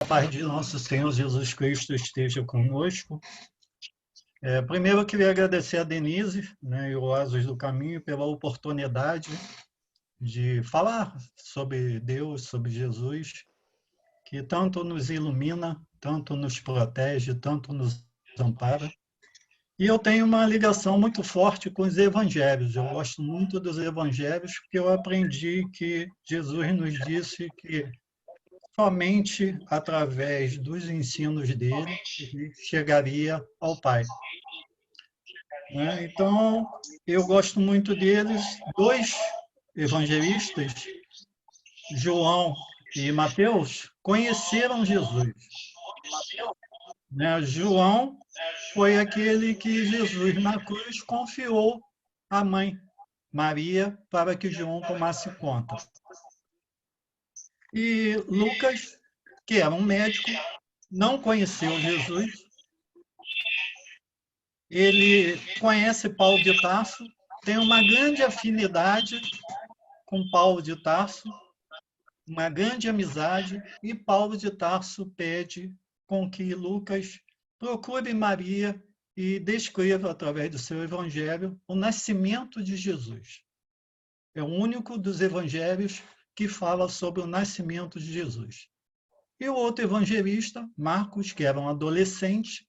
A paz de nosso Senhor Jesus Cristo esteja conosco. Primeiro, eu queria agradecer a Denise, né, e o Oásis do Caminho pela oportunidade de falar sobre Deus, sobre Jesus, que tanto nos ilumina, tanto nos protege, tanto nos ampara. E eu tenho uma ligação muito forte com os evangelhos. Eu gosto muito dos evangelhos porque eu aprendi que Jesus nos disse que somente através dos ensinos dele ele chegaria ao Pai. Né? Então, eu gosto muito deles. Dois evangelistas, João e Mateus, conheceram Jesus. Né? João foi aquele que Jesus, na cruz, confiou à mãe, Maria, para que João tomasse conta. E Lucas, que era um médico, não conheceu Jesus. Ele conhece Paulo de Tarso, tem uma grande afinidade com Paulo de Tarso, uma grande amizade, e Paulo de Tarso pede com que Lucas procure Maria e descreva, através do seu evangelho, o nascimento de Jesus. É o único dos evangelhos que fala sobre o nascimento de Jesus. E o outro evangelista, Marcos, que era um adolescente,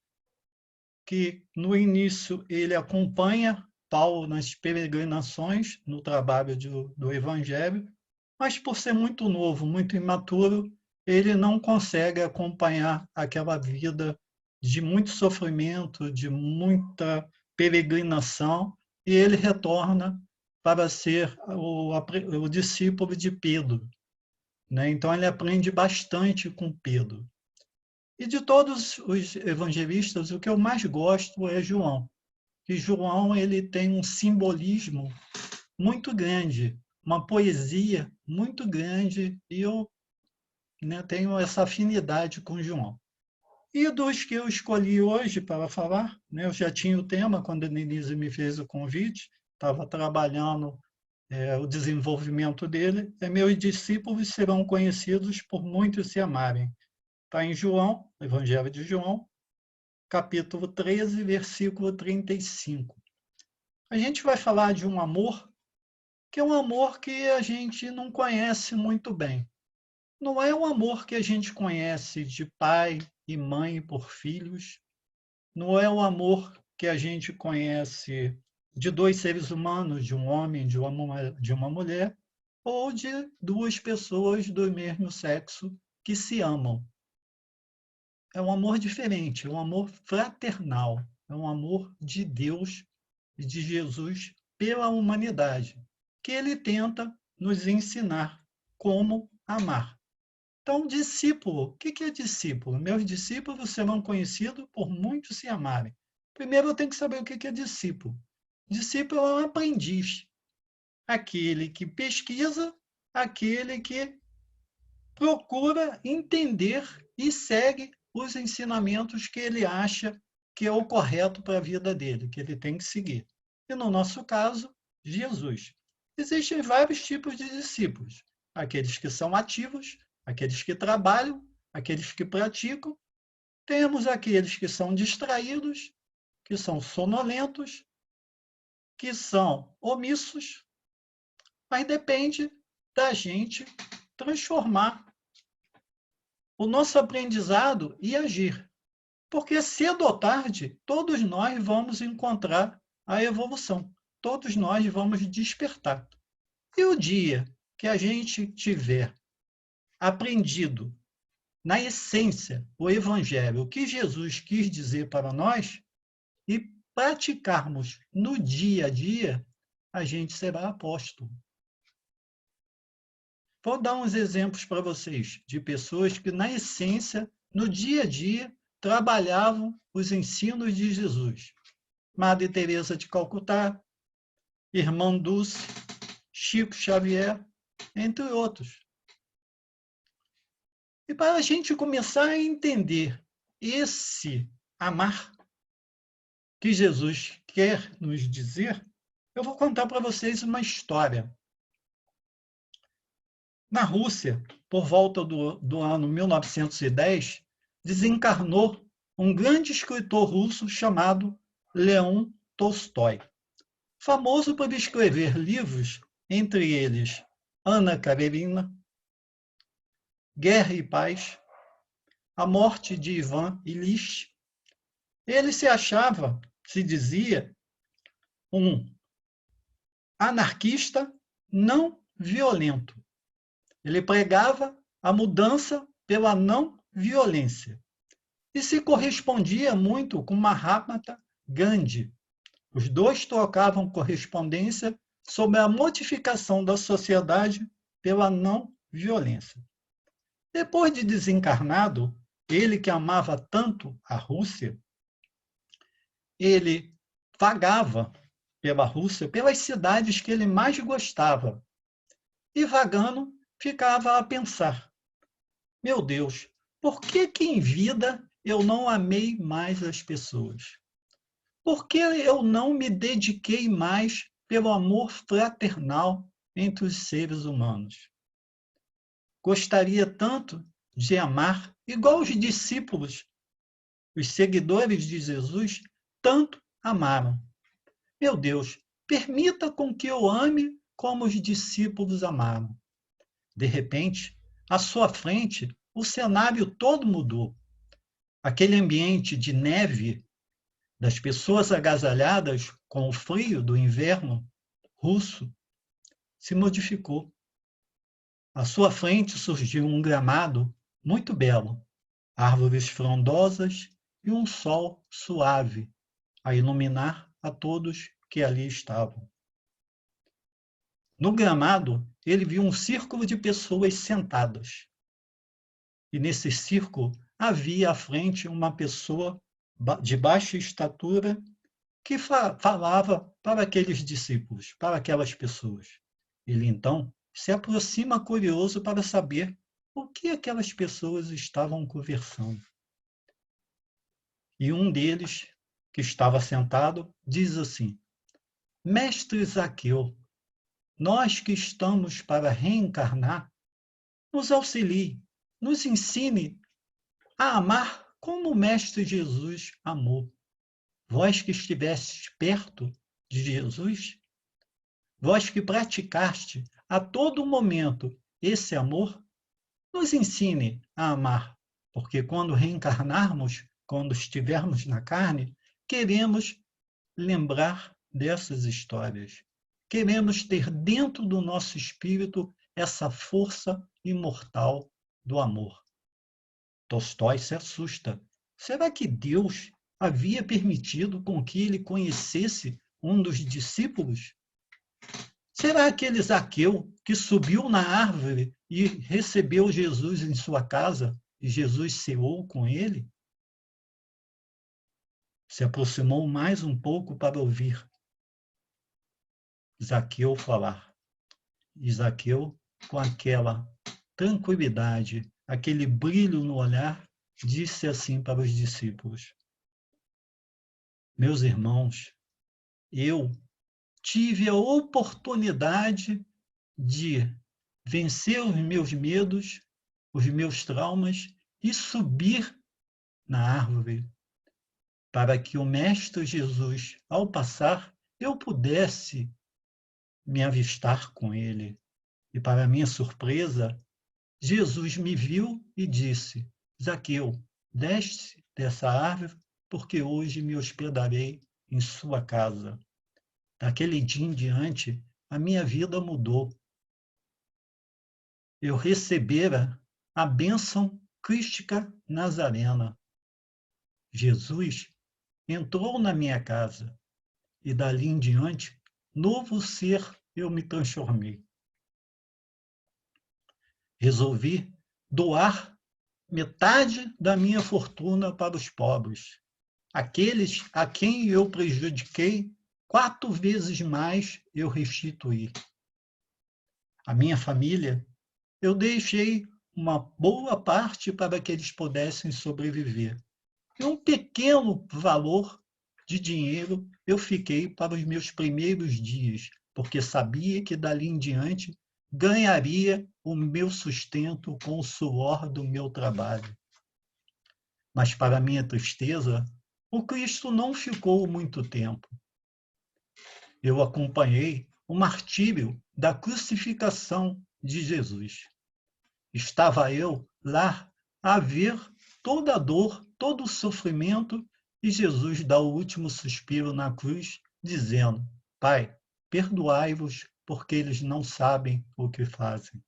que no início ele acompanha Paulo nas peregrinações, no trabalho do Evangelho, mas por ser muito novo, muito imaturo, ele não consegue acompanhar aquela vida de muito sofrimento, de muita peregrinação, e ele retorna para ser o discípulo de Pedro. Né? Então ele aprende bastante com Pedro. E de todos os evangelistas, o que eu mais gosto é João. E João ele tem um simbolismo muito grande, uma poesia muito grande, e eu, né, tenho essa afinidade com João. E dos que eu escolhi hoje para falar, né, eu já tinha o tema quando a Denise me fez o convite, estava trabalhando o desenvolvimento dele, meus discípulos serão conhecidos por muitos se amarem. Está em João, Evangelho de João, capítulo 13, versículo 35. A gente vai falar de um amor, que é um amor que a gente não conhece muito bem. Não é um amor que a gente conhece de pai e mãe por filhos, não é um amor que a gente conhece de dois seres humanos, de um homem, de uma mulher, ou de duas pessoas do mesmo sexo que se amam. É um amor diferente, é um amor fraternal, é um amor de Deus e de Jesus pela humanidade, que ele tenta nos ensinar como amar. Então, discípulo, o que é discípulo? Meus discípulos serão conhecidos por muitos se amarem. Primeiro, eu tenho que saber o que é discípulo. Discípulo é um aprendiz, aquele que pesquisa, aquele que procura entender e segue os ensinamentos que ele acha que é o correto para a vida dele, que ele tem que seguir. E no nosso caso, Jesus. Existem vários tipos de discípulos. Aqueles que são ativos, aqueles que trabalham, aqueles que praticam. Temos aqueles que são distraídos, que são sonolentos, que são omissos, mas depende da gente transformar o nosso aprendizado e agir. Porque cedo ou tarde, todos nós vamos encontrar a evolução. Todos nós vamos despertar. E o dia que a gente tiver aprendido, na essência, o Evangelho, o que Jesus quis dizer para nós, e praticarmos no dia a dia, a gente será apóstolo. Vou dar uns exemplos para vocês de pessoas que, na essência, no dia a dia, trabalhavam os ensinos de Jesus. Madre Teresa de Calcutá, Irmã Dulce, Chico Xavier, entre outros. E para a gente começar a entender esse amar que Jesus quer nos dizer, eu vou contar para vocês uma história. Na Rússia, por volta do ano 1910, desencarnou um grande escritor russo chamado Leon Tolstói, famoso por escrever livros, entre eles Ana Karenina, Guerra e Paz, A Morte de Ivan Ilitch. Ele se dizia, um anarquista não violento. Ele pregava a mudança pela não violência e se correspondia muito com Mahatma Gandhi. Os dois trocavam correspondência sobre a modificação da sociedade pela não violência. Depois de desencarnado, ele que amava tanto a Rússia, ele vagava pela Rússia, pelas cidades que ele mais gostava. E vagando, ficava a pensar: meu Deus, por que em vida eu não amei mais as pessoas? Por que eu não me dediquei mais pelo amor fraternal entre os seres humanos? Gostaria tanto de amar, igual os discípulos, os seguidores de Jesus, tanto amaram. Meu Deus, permita com que eu ame como os discípulos amaram. De repente, à sua frente, o cenário todo mudou. Aquele ambiente de neve, das pessoas agasalhadas com o frio do inverno russo, se modificou. À sua frente surgiu um gramado muito belo, árvores frondosas e um sol suave a iluminar a todos que ali estavam. No gramado, ele viu um círculo de pessoas sentadas. E nesse círculo havia à frente uma pessoa de baixa estatura que falava para aqueles discípulos, para aquelas pessoas. Ele então se aproxima curioso para saber o que aquelas pessoas estavam conversando. E um deles, que estava sentado, diz assim: Mestre Zaqueu, nós que estamos para reencarnar, nos auxilie, nos ensine a amar como o Mestre Jesus amou. Vós que estivestes perto de Jesus, vós que praticaste a todo momento esse amor, nos ensine a amar, porque quando reencarnarmos, quando estivermos na carne, queremos lembrar dessas histórias. Queremos ter dentro do nosso espírito essa força imortal do amor. Tolstói se assusta. Será que Deus havia permitido com que ele conhecesse um dos discípulos? Será aquele Zaqueu que subiu na árvore e recebeu Jesus em sua casa e Jesus ceou com ele? Se aproximou mais um pouco para ouvir Zaqueu falar. E Zaqueu, com aquela tranquilidade, aquele brilho no olhar, disse assim para os discípulos: Meus irmãos, eu tive a oportunidade de vencer os meus medos, os meus traumas e subir na árvore para que o Mestre Jesus, ao passar, eu pudesse me avistar com ele. E para minha surpresa, Jesus me viu e disse: Zaqueu, desce dessa árvore, porque hoje me hospedarei em sua casa. Daquele dia em diante, a minha vida mudou. Eu recebera a bênção crística nazarena. Jesus entrou na minha casa e dali em diante, novo ser eu me transformei. Resolvi doar metade da minha fortuna para os pobres, aqueles a quem eu prejudiquei 4 vezes mais eu restituí. A minha família, eu deixei uma boa parte para que eles pudessem sobreviver. E um pequeno valor de dinheiro eu fiquei para os meus primeiros dias, porque sabia que dali em diante ganharia o meu sustento com o suor do meu trabalho. Mas, para minha tristeza, o Cristo não ficou muito tempo. Eu acompanhei o martírio da crucificação de Jesus. Estava eu lá a ver toda a dor, todo o sofrimento, e Jesus dá o último suspiro na cruz, dizendo: Pai, perdoai-vos, porque eles não sabem o que fazem.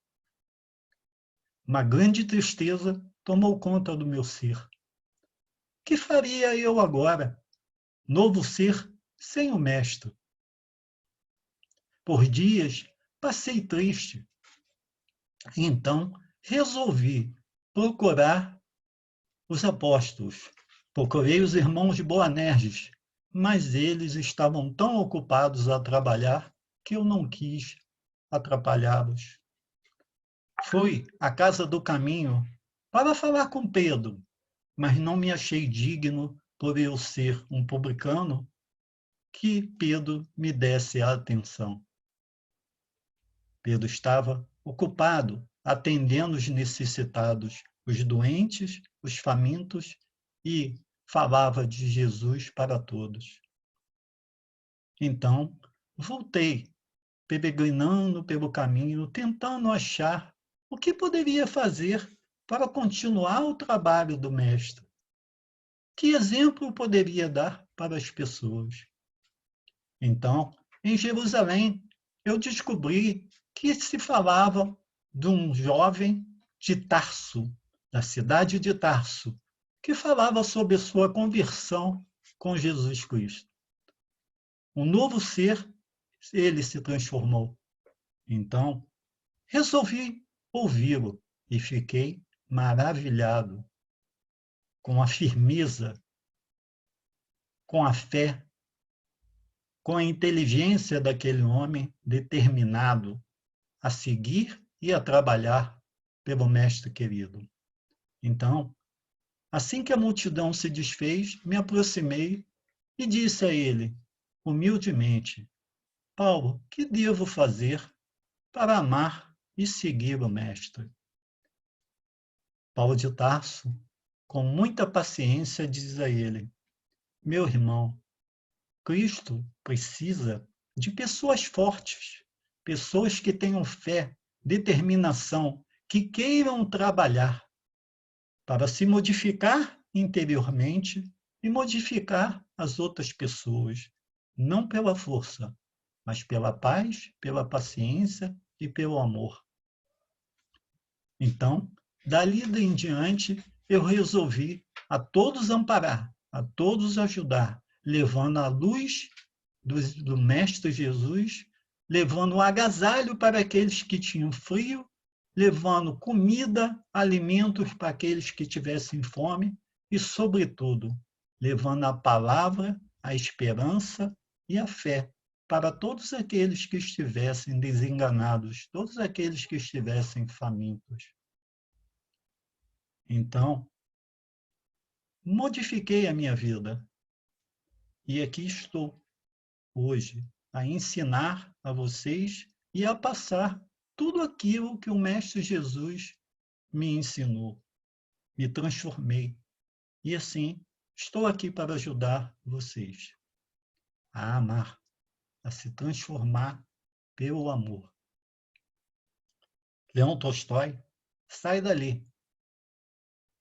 Uma grande tristeza tomou conta do meu ser. Que faria eu agora, novo ser sem o Mestre? Por dias passei triste. Então resolvi procurar os apóstolos. Procurei os irmãos de Boanerges, mas eles estavam tão ocupados a trabalhar que eu não quis atrapalhá-los. Fui à Casa do Caminho para falar com Pedro, mas não me achei digno, por eu ser um publicano, que Pedro me desse a atenção. Pedro estava ocupado atendendo os necessitados, os doentes, os famintos, e falava de Jesus para todos. Então, voltei, peregrinando pelo caminho, tentando achar o que poderia fazer para continuar o trabalho do Mestre. Que exemplo poderia dar para as pessoas? Então, em Jerusalém, eu descobri que se falava de um jovem de Tarso, da cidade de Tarso, que falava sobre sua conversão com Jesus Cristo. Um novo ser, ele se transformou. Então, resolvi ouvi-lo e fiquei maravilhado com a firmeza, com a fé, com a inteligência daquele homem determinado a seguir e a trabalhar pelo Mestre querido. Então, assim que a multidão se desfez, me aproximei e disse a ele, humildemente: Paulo, que devo fazer para amar e seguir o Mestre? Paulo de Tarso, com muita paciência, diz a ele: Meu irmão, Cristo precisa de pessoas fortes, pessoas que tenham fé, determinação, que queiram trabalhar para se modificar interiormente e modificar as outras pessoas, não pela força, mas pela paz, pela paciência e pelo amor. Então, dali em diante, eu resolvi a todos amparar, a todos ajudar, levando a luz do Mestre Jesus, levando um agasalho para aqueles que tinham frio, levando comida, alimentos para aqueles que tivessem fome e, sobretudo, levando a palavra, a esperança e a fé para todos aqueles que estivessem desenganados, todos aqueles que estivessem famintos. Então, modifiquei a minha vida e aqui estou hoje a ensinar a vocês e a passar tudo aquilo que o Mestre Jesus me ensinou. Me transformei e assim estou aqui para ajudar vocês a amar, a se transformar pelo amor. Leão Tolstói sai dali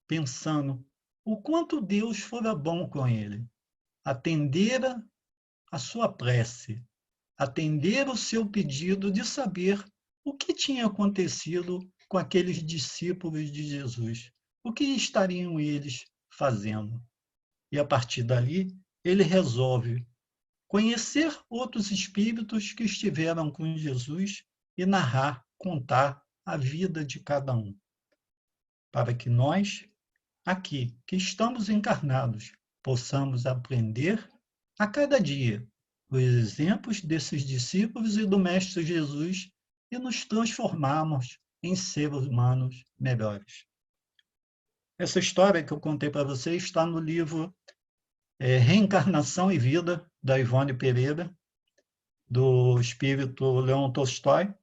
pensando o quanto Deus fora bom com ele, atendera a sua prece, atender o seu pedido de saber o que tinha acontecido com aqueles discípulos de Jesus, o que estariam eles fazendo. E a partir dali, ele resolve conhecer outros espíritos que estiveram com Jesus e narrar, contar a vida de cada um, para que nós, aqui, que estamos encarnados, possamos aprender a cada dia os exemplos desses discípulos e do Mestre Jesus e nos transformarmos em seres humanos melhores. Essa história que eu contei para vocês está no livro Reencarnação e Vida, da Ivone Pereira, do espírito Leão Tolstói,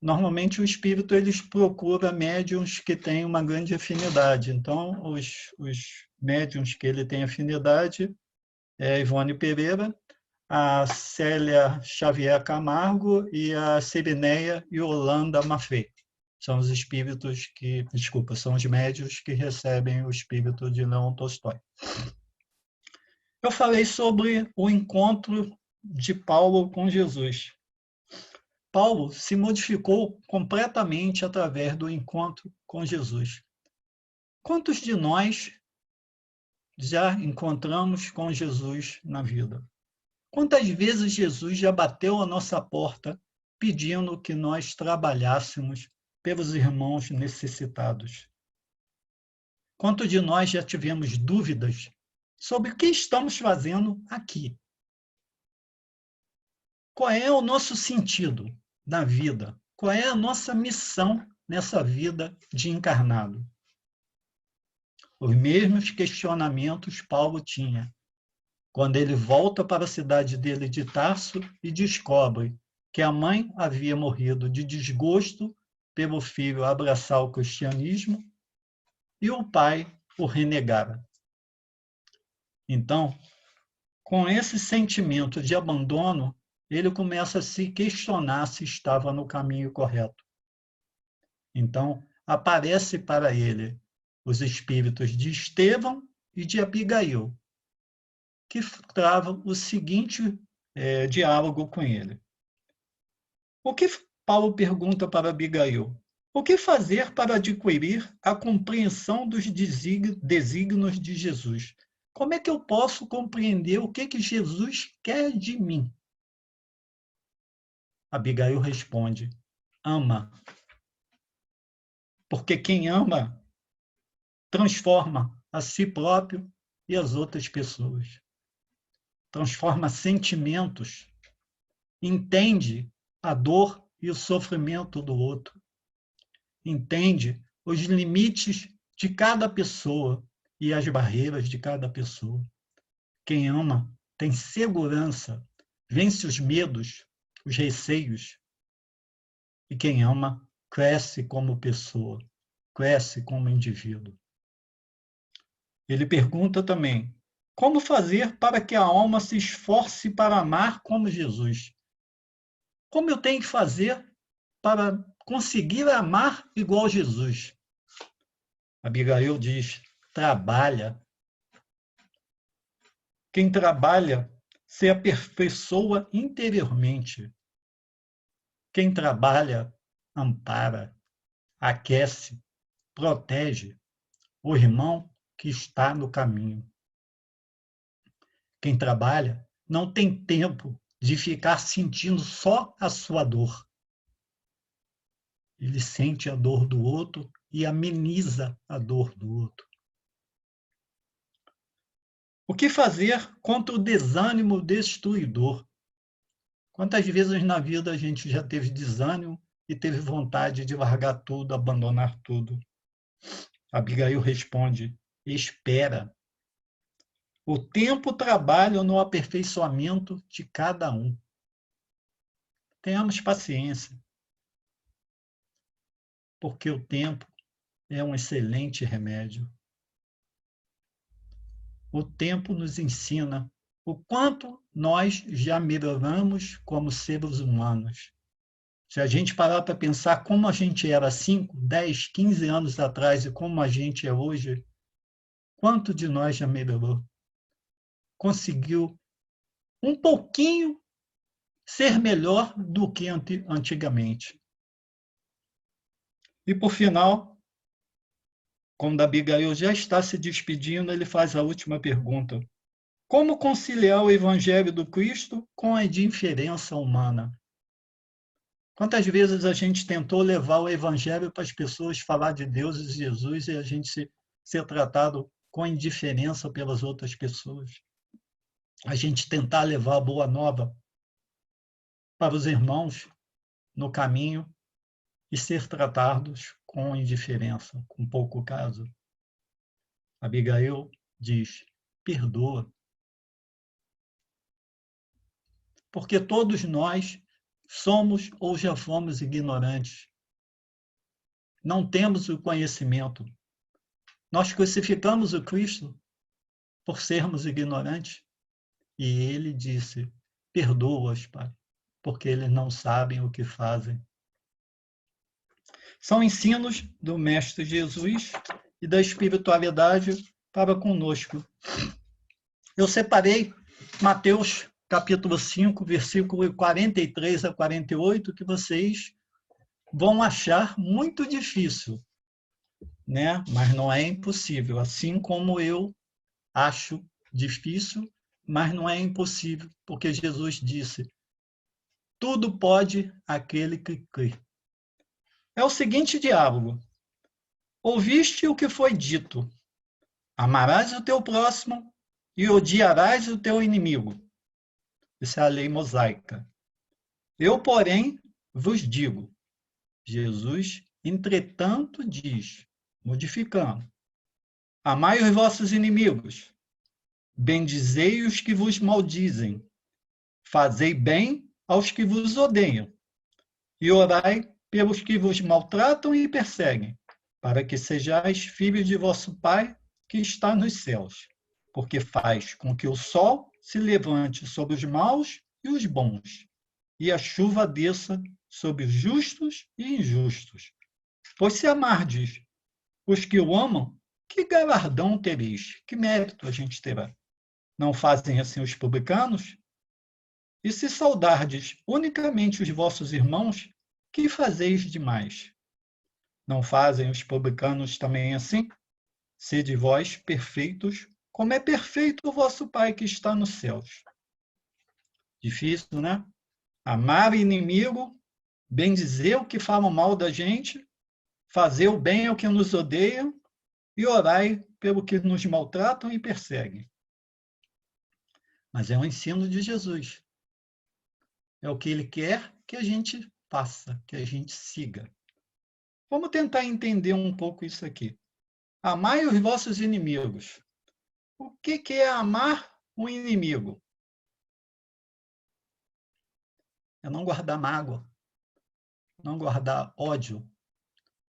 normalmente o espírito eles procura médiuns que têm uma grande afinidade. Então, os médiuns que ele tem afinidade é a Ivone Pereira, a Célia Xavier Camargo e a Cirineia Yolanda Maffei. São os espíritos que, desculpa, são os médiuns que recebem o espírito de Leon Tolstói. Eu falei sobre o encontro de Paulo com Jesus. Paulo se modificou completamente através do encontro com Jesus. Quantos de nós já encontramos com Jesus na vida? Quantas vezes Jesus já bateu à nossa porta pedindo que nós trabalhássemos pelos irmãos necessitados? Quantos de nós já tivemos dúvidas sobre o que estamos fazendo aqui? Qual é o nosso sentido na vida? Qual é a nossa missão nessa vida de encarnado? Os mesmos questionamentos Paulo tinha quando ele volta para a cidade dele de Tarso e descobre que a mãe havia morrido de desgosto pelo filho abraçar o cristianismo e o pai o renegara. Então, com esse sentimento de abandono, ele começa a se questionar se estava no caminho correto. Então, aparece para ele os espíritos de Estevão e de Abigail, que travam o seguinte diálogo com ele. O que Paulo pergunta para Abigail? O que fazer para adquirir a compreensão dos desígnios de Jesus? Como é que eu posso compreender o que Jesus quer de mim? Abigail responde: ama. Porque quem ama transforma a si próprio e as outras pessoas. Transforma sentimentos, entende a dor e o sofrimento do outro, entende os limites de cada pessoa e as barreiras de cada pessoa. Quem ama tem segurança, vence os medos, os receios. E quem ama cresce como pessoa, cresce como indivíduo. Ele pergunta também: como fazer para que a alma se esforce para amar como Jesus? Como eu tenho que fazer para conseguir amar igual Jesus? Abigail diz: trabalha. Quem trabalha se aperfeiçoa interiormente. Quem trabalha ampara, aquece, protege o irmão que está no caminho. Quem trabalha não tem tempo de ficar sentindo só a sua dor. Ele sente a dor do outro e ameniza a dor do outro. O que fazer contra o desânimo destruidor? Quantas vezes na vida a gente já teve desânimo e teve vontade de largar tudo, abandonar tudo? Abigail responde: espera. O tempo trabalha no aperfeiçoamento de cada um. Tenhamos paciência, porque o tempo é um excelente remédio. O tempo nos ensina o quanto nós já melhoramos como seres humanos. Se a gente parar para pensar como a gente era 5, 10, 15 anos atrás e como a gente é hoje, quanto de nós já melhorou? Conseguiu um pouquinho ser melhor do que antigamente. E, por final, quando Abigail já está se despedindo, ele faz a última pergunta: como conciliar o Evangelho do Cristo com a indiferença humana? Quantas vezes a gente tentou levar o Evangelho para as pessoas, falar de Deus e Jesus, e a gente ser tratado com indiferença pelas outras pessoas? A gente tentar levar a boa nova para os irmãos no caminho e ser tratados com indiferença, com pouco caso. Abigail diz: perdoa. Porque todos nós somos ou já fomos ignorantes. Não temos o conhecimento. Nós crucificamos o Cristo por sermos ignorantes. E ele disse: perdoa-os, Pai, porque eles não sabem o que fazem. São ensinos do Mestre Jesus e da espiritualidade para conosco. Eu separei Mateus capítulo 5, versículo 43 a 48, que vocês vão achar muito difícil, né? Mas não é impossível, assim como eu acho difícil, mas não é impossível, porque Jesus disse: tudo pode aquele que crê. É o seguinte diálogo: ouviste o que foi dito, amarás o teu próximo e odiarás o teu inimigo. Essa é a lei mosaica. Eu, porém, vos digo, Jesus, entretanto, diz, modificando: amai os vossos inimigos, bendizei os que vos maldizem, fazei bem aos que vos odeiam, e orai pelos que vos maltratam e perseguem, para que sejais filhos de vosso Pai que está nos céus, porque faz com que o sol se levante sobre os maus e os bons, e a chuva desça sobre os justos e injustos. Pois se amardes os que o amam, que galardão tereis? Que mérito a gente terá? Não fazem assim os publicanos? E se saudardes unicamente os vossos irmãos, que fazeis demais? Não fazem os publicanos também assim? Sede vós perfeitos, como é perfeito o vosso Pai que está nos céus. Difícil, né? Amar o inimigo, bendizer o que falam mal da gente, fazer o bem ao que nos odeiam e orai pelo que nos maltratam e perseguem. Mas é um ensino de Jesus. É o que ele quer que a gente faça, que a gente siga. Vamos tentar entender um pouco isso aqui. Amai os vossos inimigos. O que é amar um inimigo? É não guardar mágoa, não guardar ódio,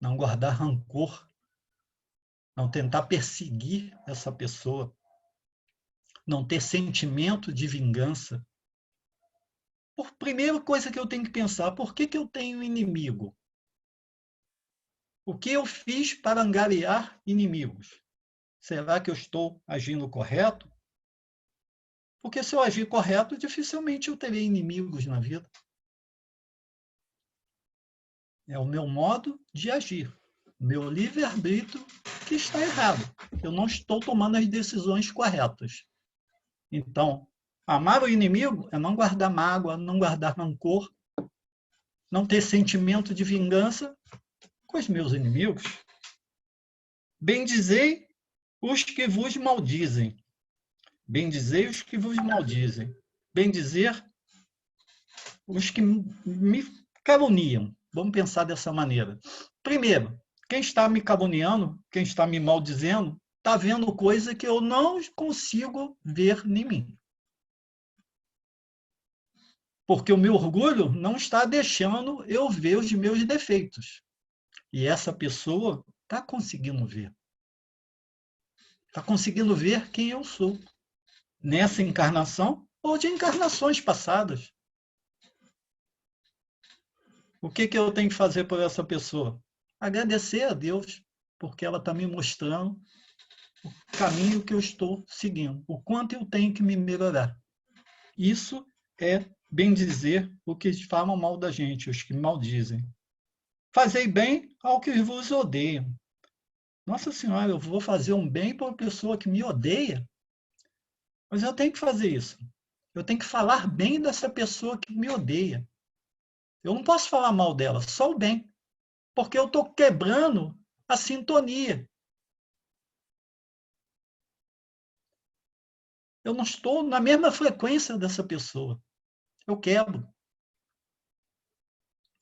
não guardar rancor, não tentar perseguir essa pessoa, não ter sentimento de vingança. Primeira coisa que eu tenho que pensar, por que eu tenho inimigo? O que eu fiz para angariar inimigos? Será que eu estou agindo correto? Porque se eu agir correto, dificilmente eu terei inimigos na vida. É o meu modo de agir, meu livre-arbítrio que está errado. Eu não estou tomando as decisões corretas. Então, amar o inimigo é não guardar mágoa, não guardar rancor, não ter sentimento de vingança com os meus inimigos. Bendizei os que vos maldizem. Bendizei os que vos maldizem. Bendizer os que me caluniam. Vamos pensar dessa maneira. Primeiro, quem está me caluniando, quem está me maldizendo, está vendo coisa que eu não consigo ver em mim. Porque o meu orgulho não está deixando eu ver os meus defeitos. E essa pessoa está conseguindo ver. Está conseguindo ver quem eu sou. Nessa encarnação ou de encarnações passadas. O que eu tenho que fazer por essa pessoa? Agradecer a Deus, porque ela está me mostrando o caminho que eu estou seguindo, o quanto eu tenho que me melhorar. Isso é bendizer o que falam mal da gente, os que maldizem. Fazei bem ao que vos odeiam. Nossa Senhora, eu vou fazer um bem para uma pessoa que me odeia? Mas eu tenho que fazer isso. Eu tenho que falar bem dessa pessoa que me odeia. Eu não posso falar mal dela, só o bem. Porque eu estou quebrando a sintonia. Eu não estou na mesma frequência dessa pessoa. Eu quebro.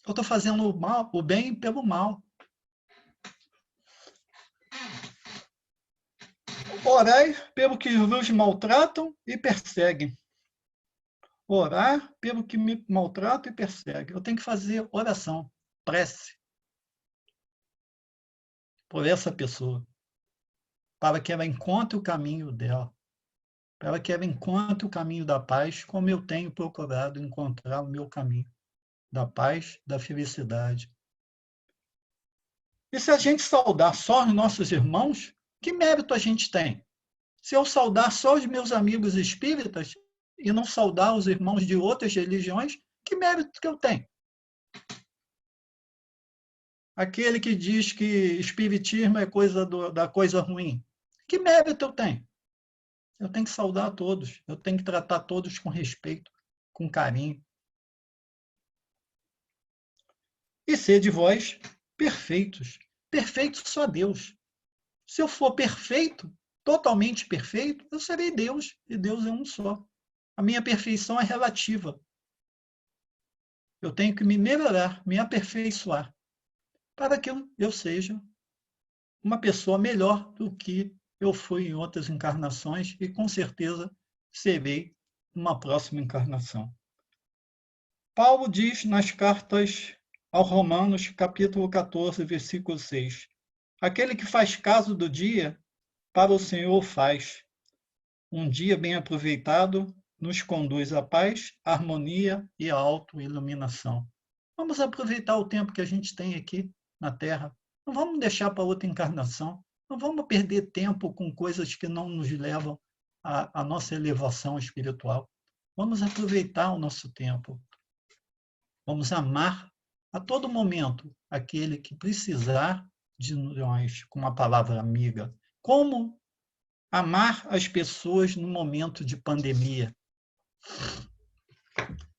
Eu estou fazendo o mal, o bem pelo mal. Orai pelo que vos maltratam e perseguem. Orar pelo que me maltrata e persegue. Eu tenho que fazer oração, prece por essa pessoa, para que ela encontre o caminho dela, para que ela encontre o caminho da paz, como eu tenho procurado encontrar o meu caminho da paz, da felicidade. E se a gente saudar só os nossos irmãos, que mérito a gente tem? Se eu saudar só os meus amigos espíritas e não saudar os irmãos de outras religiões, que mérito que eu tenho? Aquele que diz que espiritismo é coisa da coisa ruim, que mérito eu tenho? Eu tenho que saudar todos, eu tenho que tratar todos com respeito, com carinho. E ser de vós perfeitos. Perfeito só Deus. Se eu for perfeito, totalmente perfeito, eu serei Deus, e Deus é um só. A minha perfeição é relativa. Eu tenho que me melhorar, me aperfeiçoar, para que eu seja uma pessoa melhor do que eu fui em outras encarnações e com certeza serei numa próxima encarnação. Paulo diz nas cartas aos Romanos, capítulo 14, versículo 6, aquele que faz caso do dia, para o Senhor faz. Um dia bem aproveitado nos conduz à paz, à harmonia e à autoiluminação. Vamos aproveitar o tempo que a gente tem aqui na Terra. Não vamos deixar para outra encarnação. Não vamos perder tempo com coisas que não nos levam à nossa elevação espiritual. Vamos aproveitar o nosso tempo. Vamos amar a todo momento aquele que precisar de nós, com uma palavra amiga. Como amar as pessoas no momento de pandemia,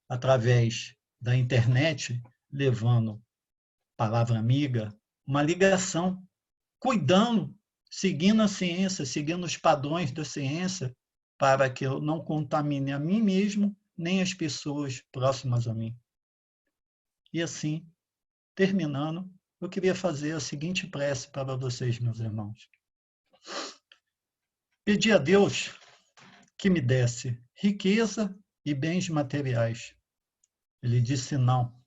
através da internet, levando palavra amiga, uma ligação, cuidando, seguindo a ciência, seguindo os padrões da ciência, para que eu não contamine a mim mesmo, nem as pessoas próximas a mim. E assim, terminando, eu queria fazer a seguinte prece para vocês, meus irmãos. Pedi a Deus que me desse riqueza e bens materiais. Ele disse não,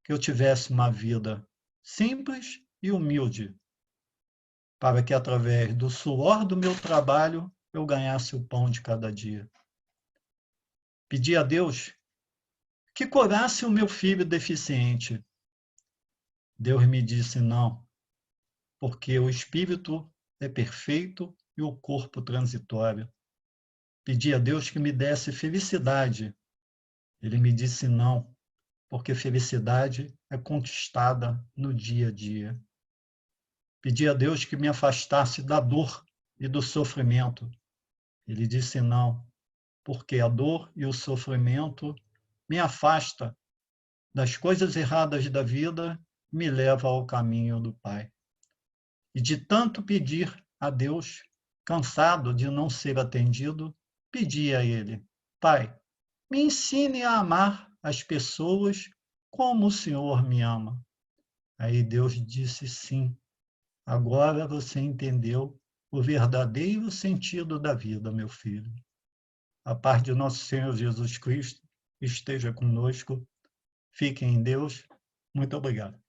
que eu tivesse uma vida simples e humilde, para que através do suor do meu trabalho eu ganhasse o pão de cada dia. Pedi a Deus que curasse o meu filho deficiente. Deus me disse não, porque o espírito é perfeito e o corpo transitório. Pedi a Deus que me desse felicidade. Ele me disse não, porque felicidade é conquistada no dia a dia. Pedi a Deus que me afastasse da dor e do sofrimento. Ele disse não, porque a dor e o sofrimento me afasta das coisas erradas da vida, me leva ao caminho do Pai. E de tanto pedir a Deus, cansado de não ser atendido, pedi a Ele, Pai, me ensine a amar as pessoas como o Senhor me ama. Aí Deus disse sim. Agora você entendeu o verdadeiro sentido da vida, meu filho. A paz de nosso Senhor Jesus Cristo esteja conosco. Fiquem em Deus. Muito obrigado.